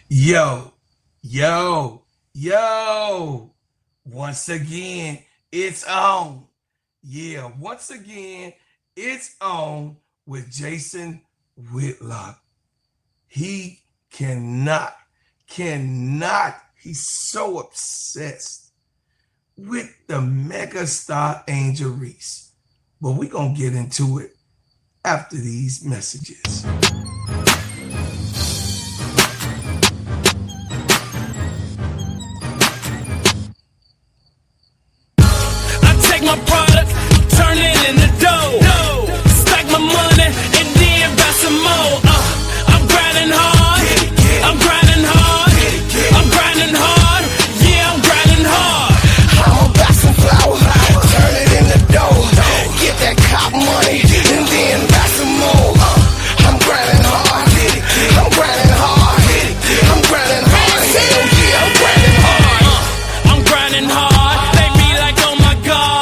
Yo, yo, yo. Once again, it's on. Yeah, once again, it's on with Jason Whitlock. He cannot, he's so obsessed with the mega star Angel Reese. But we're going to get into it after these messages. My product, turn it into dough. Stack my money and then buy some more. I'm grinding hard. I'm grinding hard. I'm grinding hard. Yeah, I'm grinding hard. I'ma buy some flour, turn it into dough. Get that cop money and then buy some more. I'm grinding hard. I'm grinding hard. I'm grinding hard. Hell yeah, I'm grinding hard. I'm grinding hard. They be like, oh my God.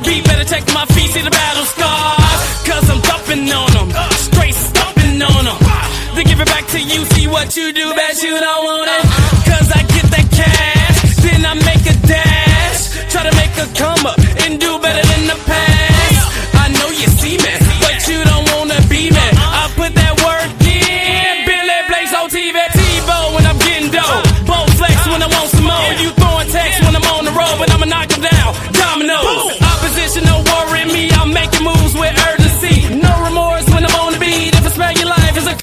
Beat, better check my feet, see the battle scars. Cause I'm dumping on them, straight stomping on them. They give it back to you, see what you do, bet you don't want it. Cause I get that cash, then I make a dash. Try to make a come up and do better than the past. I know you see me, but you don't wanna be me. I put that work in, Billy Blaze on TV. T-Bow when I'm getting dough, Bo Flex when I want some more. You throwing text when I'm on the road, but I'ma knock them down, dominoes. Don't worry me, I'm making moves with urgency. No remorse when I'm on the beat. If I smell your life is a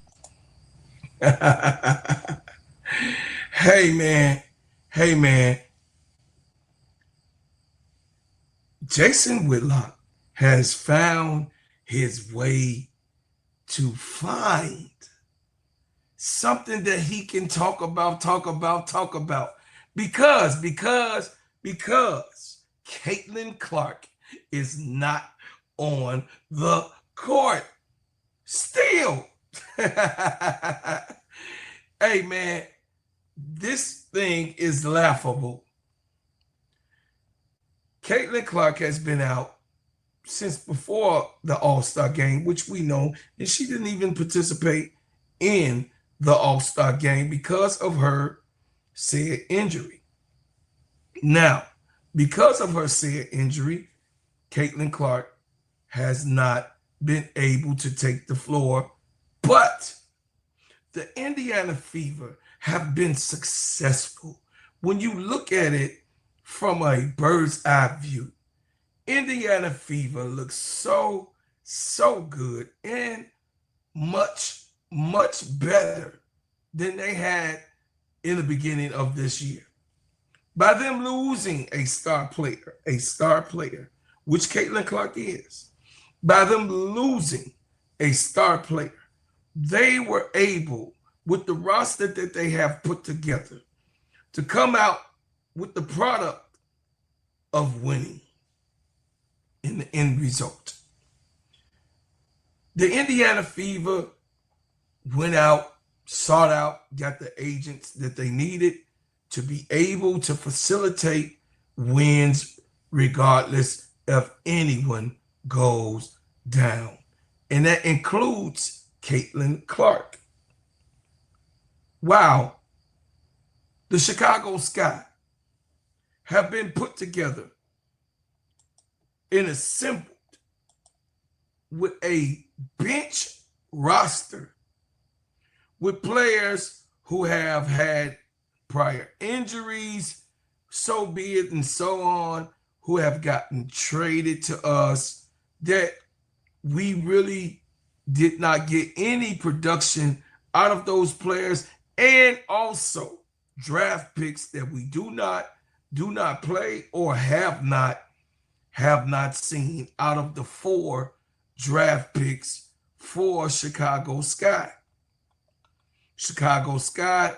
Hey man. Jason Whitlock has found his way to find something that he can talk about. Because Caitlin Clark is not on the court still. Hey man, this thing is laughable. Caitlin Clark has been out since before the All-Star game, which we know, and she didn't even participate in the All-Star game because of her said injury. Now, because of her said injury, Caitlin Clark has not been able to take the floor, but the Indiana Fever have been successful. When you look at it from a bird's eye view, Indiana Fever looks so good and much better than they had in the beginning of this year. By them losing a star player, which Caitlin Clark is, by them losing a star player, they were able, with the roster that they have put together, to come out with the product of winning in the end result. The Indiana Fever went out, sought out, got the agents that they needed to be able to facilitate wins regardless if anyone goes down. And that includes Caitlin Clark. Wow. The Chicago Sky have been put together and assembled with a bench roster with players who have had prior injuries, so be it, and so on, who have gotten traded to us, that we really did not get any production out of those players, and also draft picks that we do not play or have not seen out of the 4 draft picks for Chicago Sky. Chicago Sky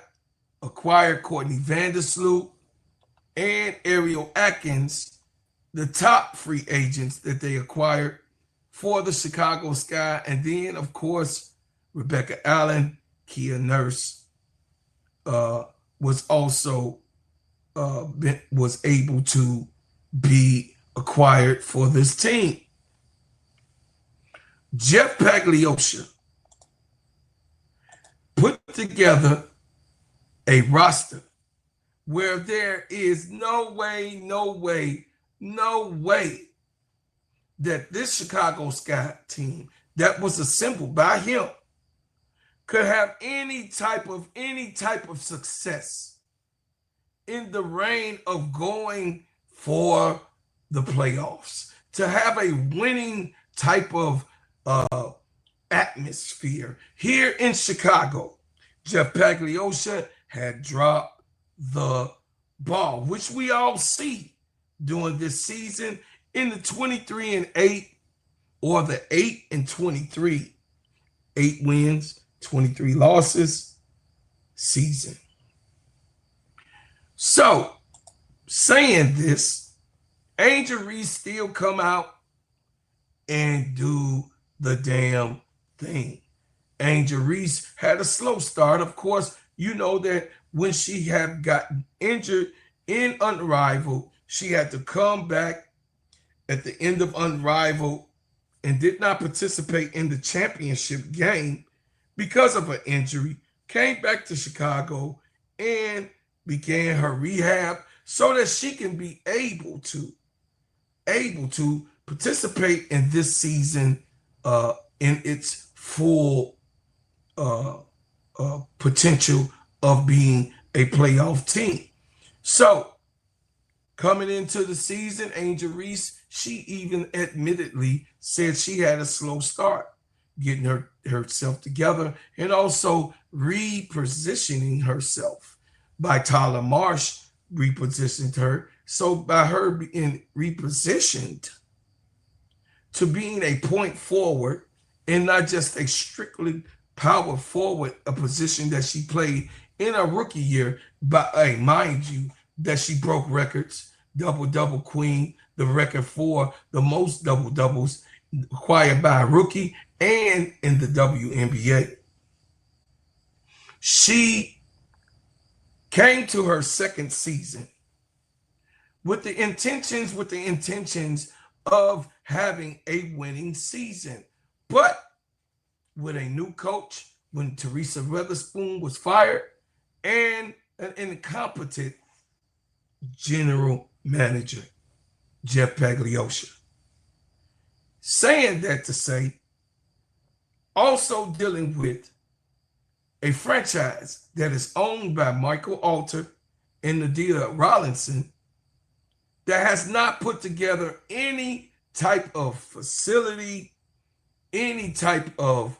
acquired Courtney Vandersloot and Ariel Atkins, the top free agents that they acquired for the Chicago Sky. And then, of course, Rebecca Allen, Kia Nurse was also was able to be acquired for this team. Jeff Paglioccia together a roster where there is no way that this Chicago Sky team that was assembled by him could have any type of success in the reign of going for the playoffs, to have a winning type of atmosphere here in Chicago. Jeff Pagliosha had dropped the ball, which we all see during this season in the 23-8 or the 8-23, 8 wins, 23 losses season. So, saying this, Angel Reese still come out and do the damn thing. Angel Reese had a slow start. Of course, you know that when she had gotten injured in Unrivaled, she had to come back at the end of Unrivaled and did not participate in the championship game because of an injury, came back to Chicago and began her rehab so that she can be able to participate in this season in its full potential of being a playoff team. So coming into the season, Angel Reese, she even admittedly said she had a slow start getting herself together and also repositioning herself. By Tyler Marsh repositioned her. So by her being repositioned to being a point forward and not just a strictly power forward, a position that she played in her rookie year, but mind you, that she broke records, double-double queen, the record for the most double-doubles acquired by a rookie and in the WNBA. She came to her second season with the intentions of having a winning season. But with a new coach, when Teresa Weatherspoon was fired, and an incompetent general manager, Jeff Pagliosha. Saying that to say, also dealing with a franchise that is owned by Michael Alter and Nadia Rollinson that has not put together any type of facility, any type of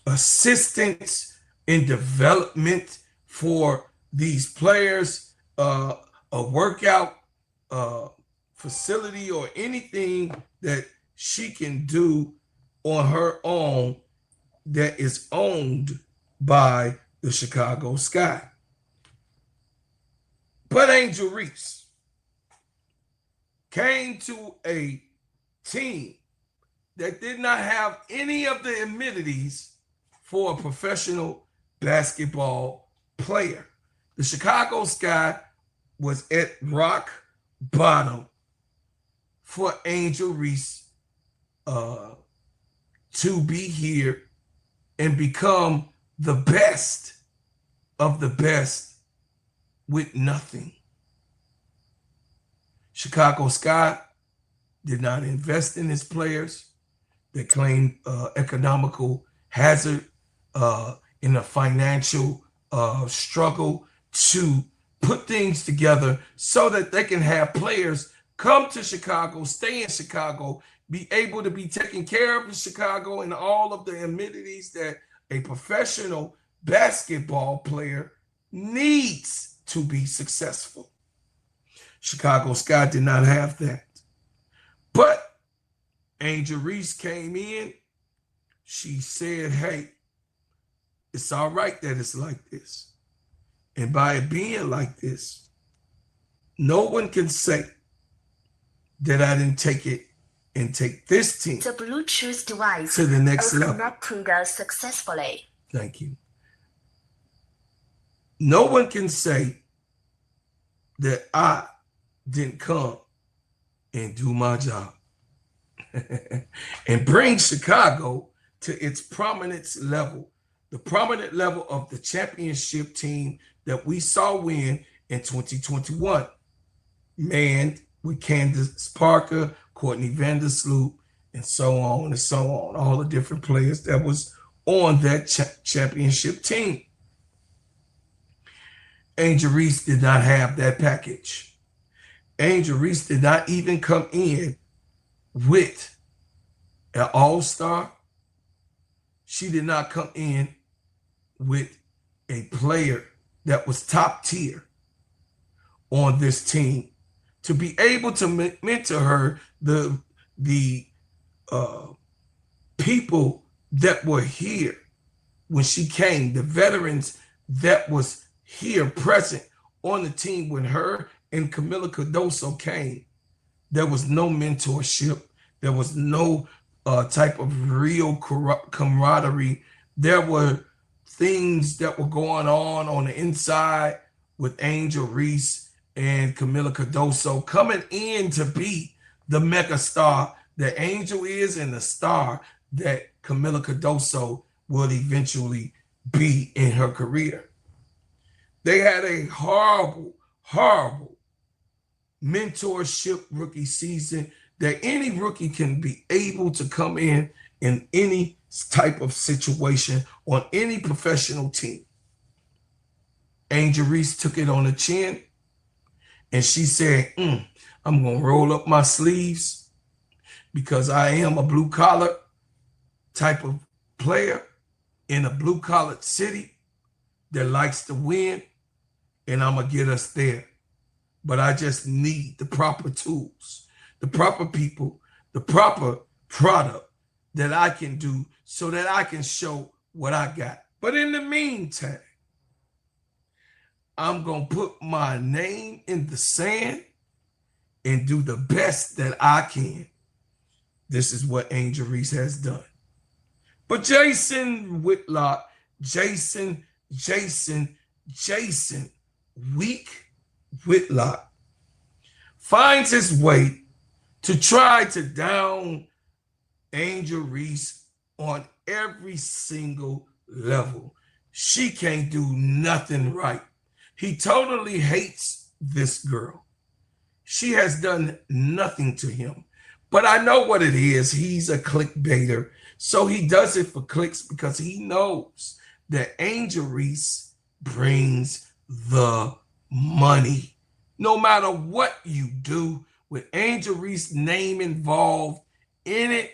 assistance in development for these players, a workout facility or anything that she can do on her own that is owned by the Chicago Sky. But Angel Reese came to a team that did not have any of the amenities for a professional basketball player. The Chicago Sky was at rock bottom for Angel Reese to be here and become the best of the best with nothing. Chicago Sky did not invest in its players. They claimed economical hazard in a financial struggle to put things together so that they can have players come to Chicago, stay in Chicago, be able to be taken care of in Chicago and all of the amenities that a professional basketball player needs to be successful. Chicago Sky did not have that. But Angel Reese came in. She said, hey, it's all right that it's like this. And by it being like this, no one can say that I didn't take it and take this team The Bluetooth device to the next is level. connecting successfully. Thank you. No one can say that I didn't come and do my job and bring Chicago to its prominence level the prominent level of the championship team that we saw win in 2021, manned with Candace Parker, Courtney Vandersloot, and so on and so on, all the different players that was on that championship team. Angel Reese did not have that package. Angel Reese did not even come in with an all-star. She did not come in with a player that was top tier on this team to be able to mentor her, the people that were here when she came, the veterans that was here present on the team when her and Camila Cardoso came. There was no mentorship. There was no type of real camaraderie. There were things that were going on the inside with Angel Reese and Camila Cardoso coming in to be the mega star that Angel is and the star that Camila Cardoso will eventually be in her career. They had a horrible, horrible mentorship rookie season that any rookie can be able to come in any type of situation on any professional team. Angel Reese took it on the chin and she said, I'm going to roll up my sleeves because I am a blue collar type of player in a blue collar city that likes to win, and I'm going to get us there. But I just need the proper tools, the proper people, the proper product that I can do so that I can show what I got. But in the meantime, I'm going to put my name in the sand and do the best that I can. This is what Angel Reese has done. But Jason Whitlock, Jason Weak Whitlock finds his way to try to down Angel Reese on every single level. She can't do nothing right. He totally hates this girl. She has done nothing to him. But I know what it is. He's a clickbaiter. So he does it for clicks because he knows that Angel Reese brings the money. No matter what you do with Angel Reese's name involved in it,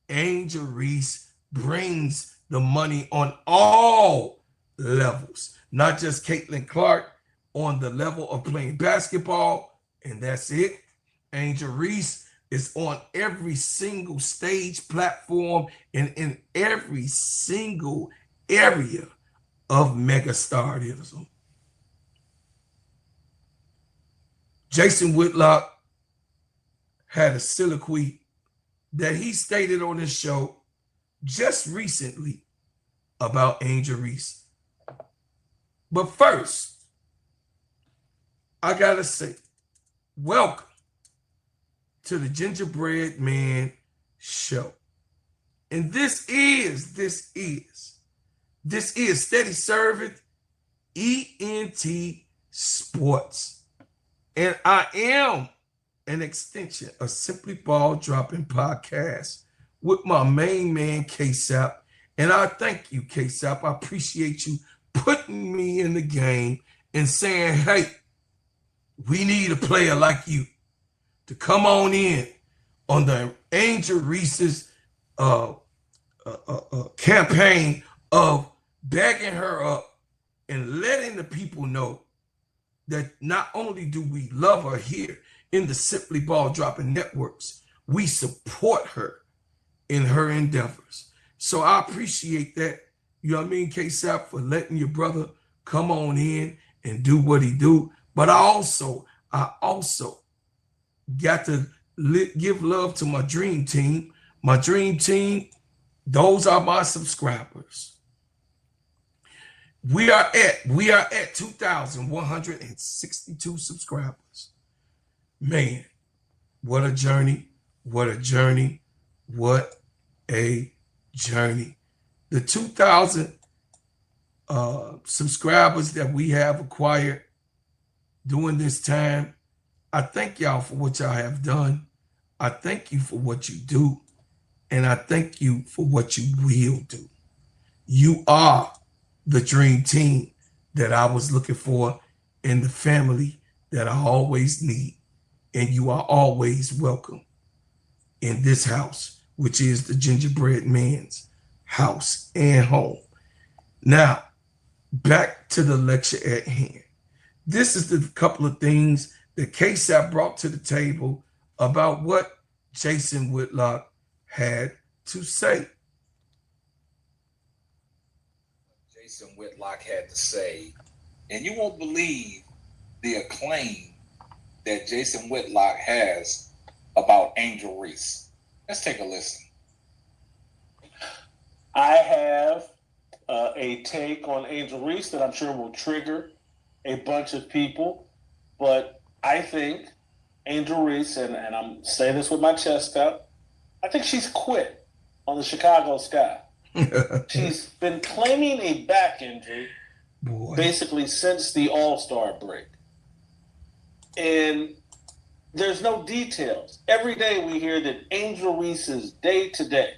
Angel Reese brings the money on all levels, not just Caitlin Clark on the level of playing basketball, and that's it. Angel Reese is on every single stage platform and in every single area of megastardism. Jason Whitlock had a soliloquy that he stated on his show just recently about Angel Reese. But first, I gotta say, welcome to the Gingerbread Man Show. And this is Steady Serv'n ENT Sports. And I am an extension of Simply Ball Dropping Podcast with my main man, KEYSHA. And I thank you, KEYSHA. I appreciate you putting me in the game and saying, hey, we need a player like you to come on in on the Angel Reese's campaign of backing her up and letting the people know that not only do we love her here in the Simply Ball Dropping Networks, we support her in her endeavors. So I appreciate that, you know what I mean, KEYSHA, for letting your brother come on in and do what he do. But I also got to give love to my dream team. My dream team, those are my subscribers. We are at 2,162 subscribers. Man, what a journey, what a journey, what a journey. The 2,000 subscribers that we have acquired during this time. I thank y'all for what y'all have done. I thank you for what you do. And I thank you for what you will do. You are the dream team that I was looking for and the family that I always need. And you are always welcome in this house, which is the Gingerbread Man's house and home. Now, back to the lecture at hand. This is the couple of things that KEYSHA brought to the table about what Jason Whitlock had to say. Jason Whitlock had to say, and you won't believe the acclaim that Jason Whitlock has about Angel Reese. Let's take a listen. I have a take on Angel Reese that I'm sure will trigger a bunch of people, but I think Angel Reese, and I'm saying this with my chest out, I think she's quit on the Chicago Sky. She's been claiming a back injury basically since the All-Star break. And there's no details. Every day we hear that Angel Reese is day to day.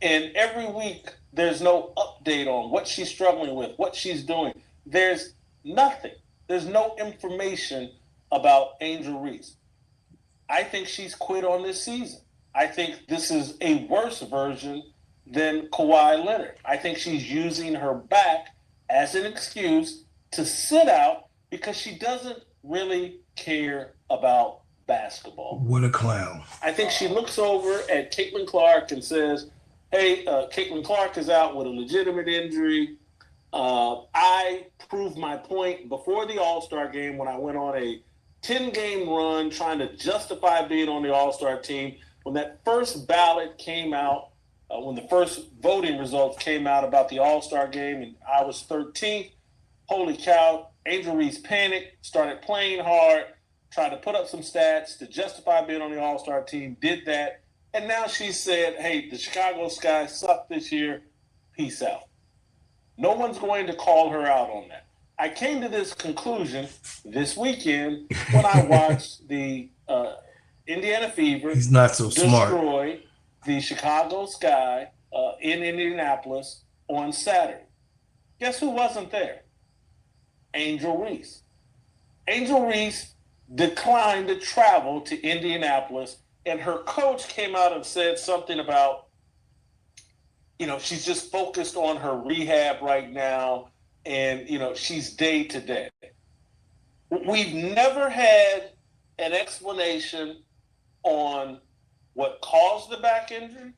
And every week there's no update on what she's struggling with, what she's doing. There's nothing. There's no information about Angel Reese. I think she's quit on this season. I think this is a worse version than Kawhi Leonard. I think she's using her back as an excuse to sit out because she doesn't really care about basketball. What a clown. I think she looks over at Caitlin Clark and says, hey, Caitlin Clark is out with a legitimate injury. I proved my point before the All-Star game when I went on a 10-game run trying to justify being on the All-Star team. When that first ballot came out, when the first voting results came out about the All-Star game, and I was 13th, holy cow, Angel Reese panicked, started playing hard, tried to put up some stats to justify being on the All-Star team, did that, and now she said, hey, the Chicago Sky sucked this year, peace out. No one's going to call her out on that. I came to this conclusion this weekend when I watched the Indiana Fever He's not so smart. destroy the Chicago Sky in Indianapolis on Saturday. Guess who wasn't there? Angel Reese. Angel Reese declined to travel to Indianapolis, and her coach came out and said something about, you know, she's just focused on her rehab right now, and, you know, she's day to day. We've never had an explanation on what caused the back injury,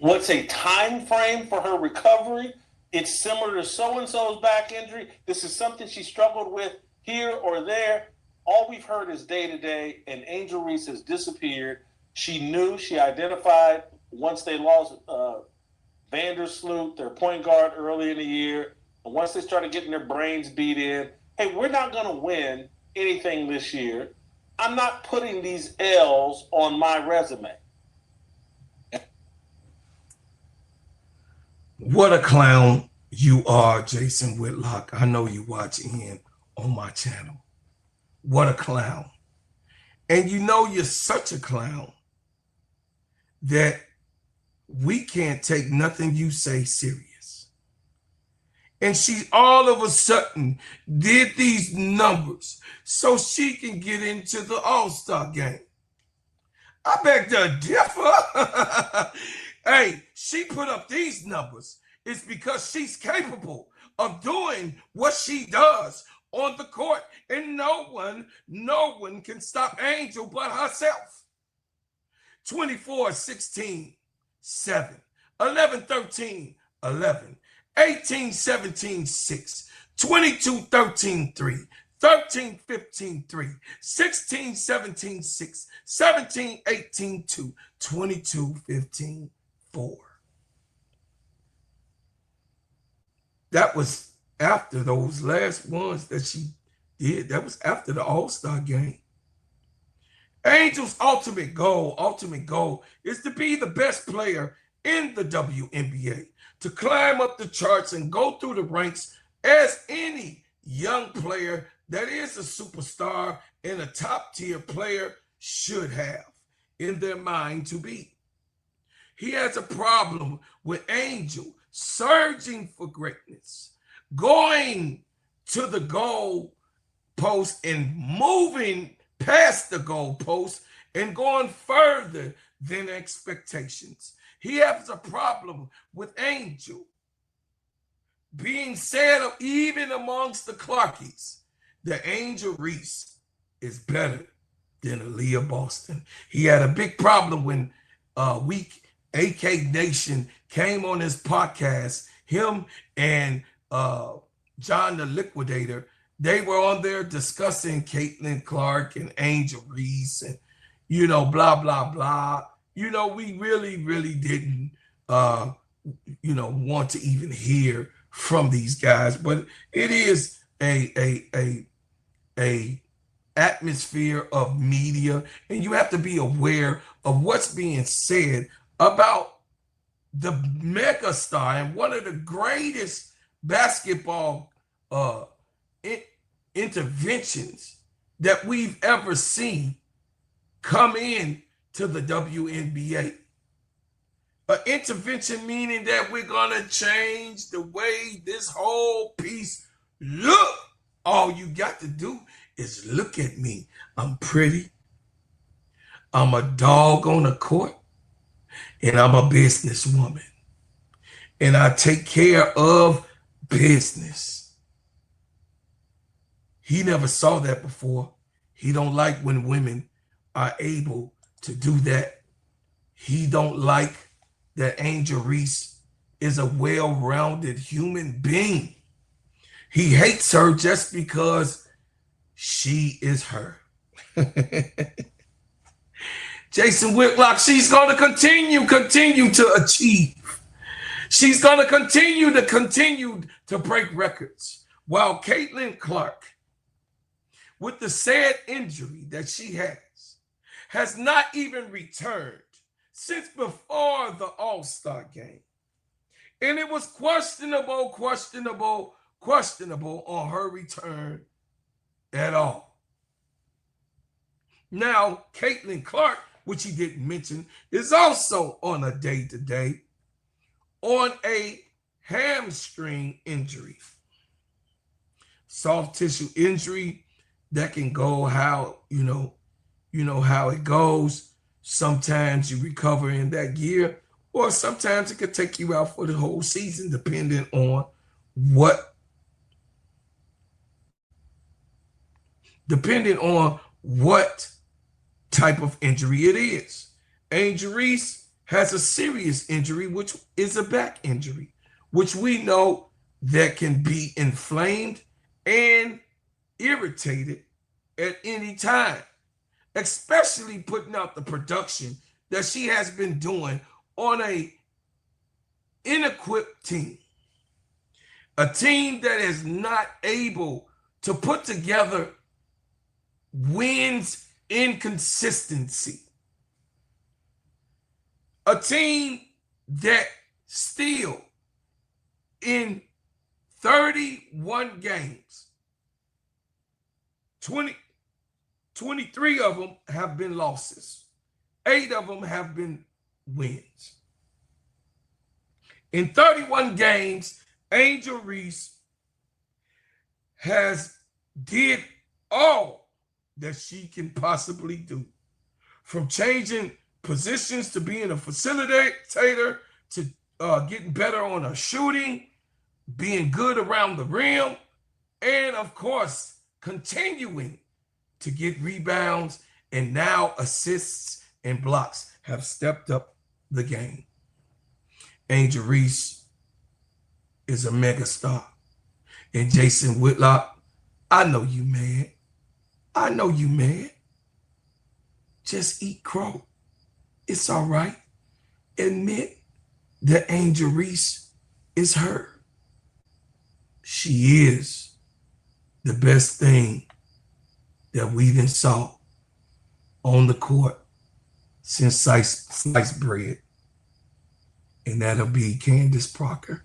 what's a time frame for her recovery. It's similar to so-and-so's back injury. This is something she struggled with here or there. All we've heard is day-to-day, and Angel Reese has disappeared. She knew, she identified once they lost Vandersloot, their point guard, early in the year, and once they started getting their brains beat in, hey, we're not going to win anything this year. I'm not putting these L's on my resume. What a clown you are, Jason Whitlock. I know you watching in on my channel. What a clown. And you know you're such a clown that we can't take nothing you say serious. And she all of a sudden did these numbers so she can get into the All-Star game. I beg to differ. Hey, she put up these numbers. It's because she's capable of doing what she does on the court, and no one can stop Angel but herself. 24, 16, 7, 11, 13, 11, 18, 17, 6, 22, 13, 3, 13, 15, 3, 16, 17, 6, 17, 18, 2, 22, 15, 4. That was after those last ones that she did. That was after the All-Star game. Angel's ultimate goal is to be the best player in the WNBA, to climb up the charts and go through the ranks as any young player that is a superstar and a top tier player should have in their mind to be. He has a problem with Angel surging for greatness, going to the goal post and moving past the goal post and going further than expectations. He has a problem with Angel being said even amongst the Clarkies that Angel Reese is better than Aaliyah Boston. He had a big problem when Week AK Nation came on his podcast. Him and John the Liquidator, they were on there discussing Caitlin Clark and Angel Reese and, you know, blah, blah, blah. You know, we really, really didn't, you know, want to even hear from these guys. But it is a atmosphere of media, and you have to be aware of what's being said about the mega star and one of the greatest basketball interventions that we've ever seen come in to the WNBA. An intervention meaning that we're gonna change the way this whole piece look. All you got to do is look at me. I'm pretty. I'm a dog on the court. And I'm a businesswoman. And I take care of business. He never saw that before. He don't like when women are able to do that. He don't like that Angel Reese is a well-rounded human being. He hates her just because she is her. Jason Whitlock, she's going to continue to achieve. She's going to continue to break records. While Caitlin Clark, with the sad injury that she has not even returned since before the All-Star game. And it was questionable on her return at all. Now, Caitlin Clark, which he didn't mention, is also on a day-to-day on a hamstring injury. Soft tissue injury that can go how, you know how it goes. Sometimes you recover in that year, or sometimes it could take you out for the whole season, depending on what type of injury it is. Angel Reese has a serious injury, which is a back injury, which we know that can be inflamed and irritated at any time, especially putting out the production that she has been doing on a inequipped team, a team that is not able to put together wins in consistency, a team that still in 31 games, 23 of them have been losses. 8 of them have been wins. In 31 games, Angel Reese has did all that she can possibly do, from changing positions to being a facilitator to getting better on her shooting, being good around the rim, and of course, continuing to get rebounds, and now assists and blocks have stepped up the game. Angel Reese is a megastar. And Jason Whitlock, I know you mad. I know you mad. Just eat crow. It's all right. Admit that Angel Reese is her. She is the best thing that we done saw on the court since sliced bread. and that'll be Candace Parker,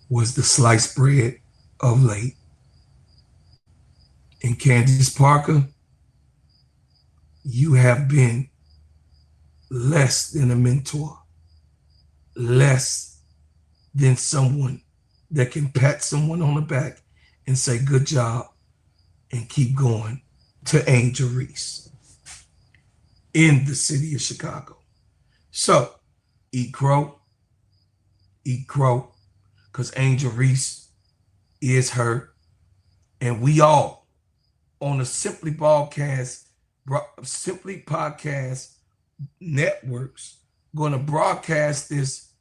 was the sliced bread of late. And Candace Parker, you have been less than a mentor, less than someone that can pat someone on the back and say, good job, and keep going, to Angel Reese in the city of Chicago. So, eat crow, because Angel Reese is her. And we all on the Simply Podcast networks going to broadcast this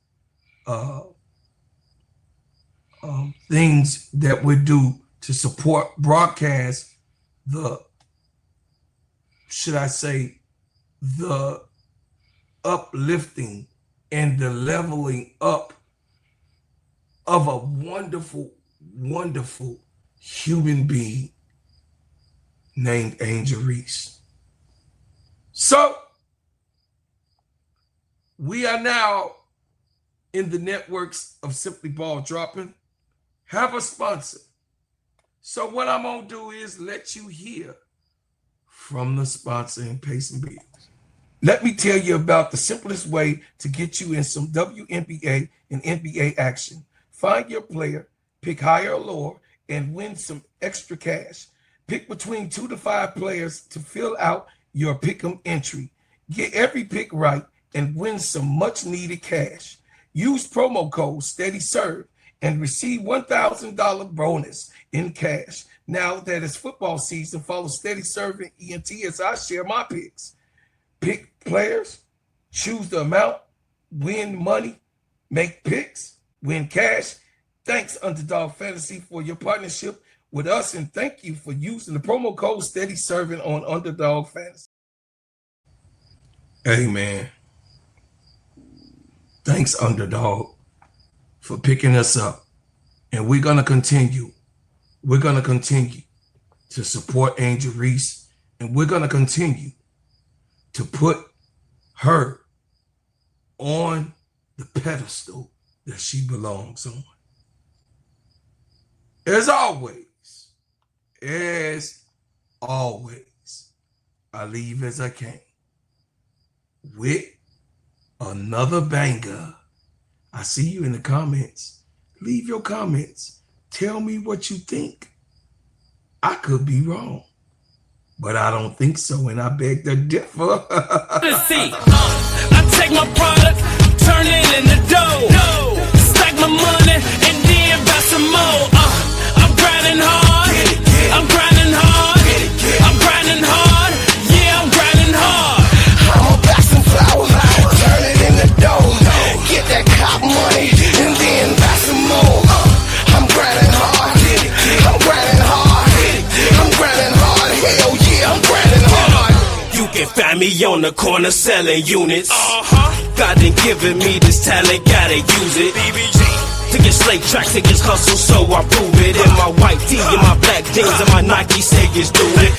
things that we do to support, broadcast the, should I say, the uplifting and the leveling up of a wonderful, wonderful human being named Angel Reese. So we are now in the networks of Simply Ball Dropping, have a sponsor. So what I'm gonna do is let you hear from the sponsor and pay some bills. Let me tell you about the simplest way to get you in some WNBA and NBA action. Find your player, pick higher or lower, and win some extra cash. Pick between 2 to 5 players to fill out your pick'em entry. Get every pick right and win some much needed cash. Use promo code SteadyServe and receive $1,000 bonus in cash. Now that it's football season, follow Steady Serv'n ENT as I share my picks. Pick players, choose the amount, win money, make picks, win cash. Thanks, Underdog Fantasy, for your partnership with us, and thank you for using the promo code SteadyServ'n on Underdog Fantasy. Hey, man. Thanks, Underdog, for picking us up. And we're going to continue. We're going to continue to support Angel Reese, and we're going to continue to put her on the pedestal that she belongs on. As always, I leave as I came with another banger. I see you in the comments. Leave your comments. Tell me what you think. I could be wrong, but I don't think so, and I beg to differ. Let's see. I take my product, turn it into dough. Stack my money, and then buy some more. I'm grinding hard. I'm grinding hard. I'm grinding hard. Yeah, I'm grinding hard. I'ma buy some flour, turn it into dough. Get that cop money, and then buy some more. I'm grinding hard. I'm grinding hard. I'm grinding hard. Hell yeah, I'm grinding hard. You can find me on the corner selling units. God done given me this talent, gotta use it. To get slate tracks, to get hustle, so I prove it. In my white tee, in my black jeans, and my Nike say it's do it.